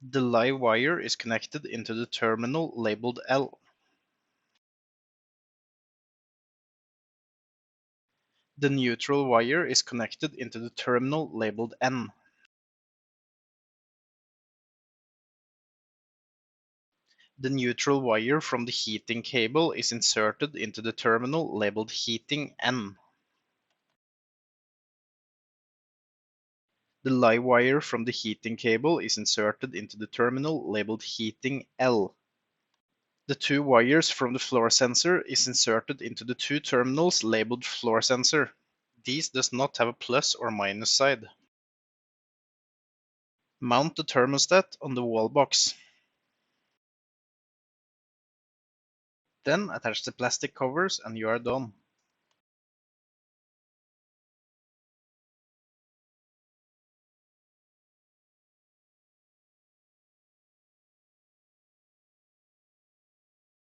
The live wire is connected into the terminal labeled L. The neutral wire is connected into the terminal labeled N. The neutral wire from the heating cable is inserted into the terminal labeled heating N. The live wire from the heating cable is inserted into the terminal labeled heating L. The two wires from the floor sensor is inserted into the two terminals labeled floor sensor. These does not have a plus or minus side. Mount the thermostat on the wall box. Then attach the plastic covers and you are done.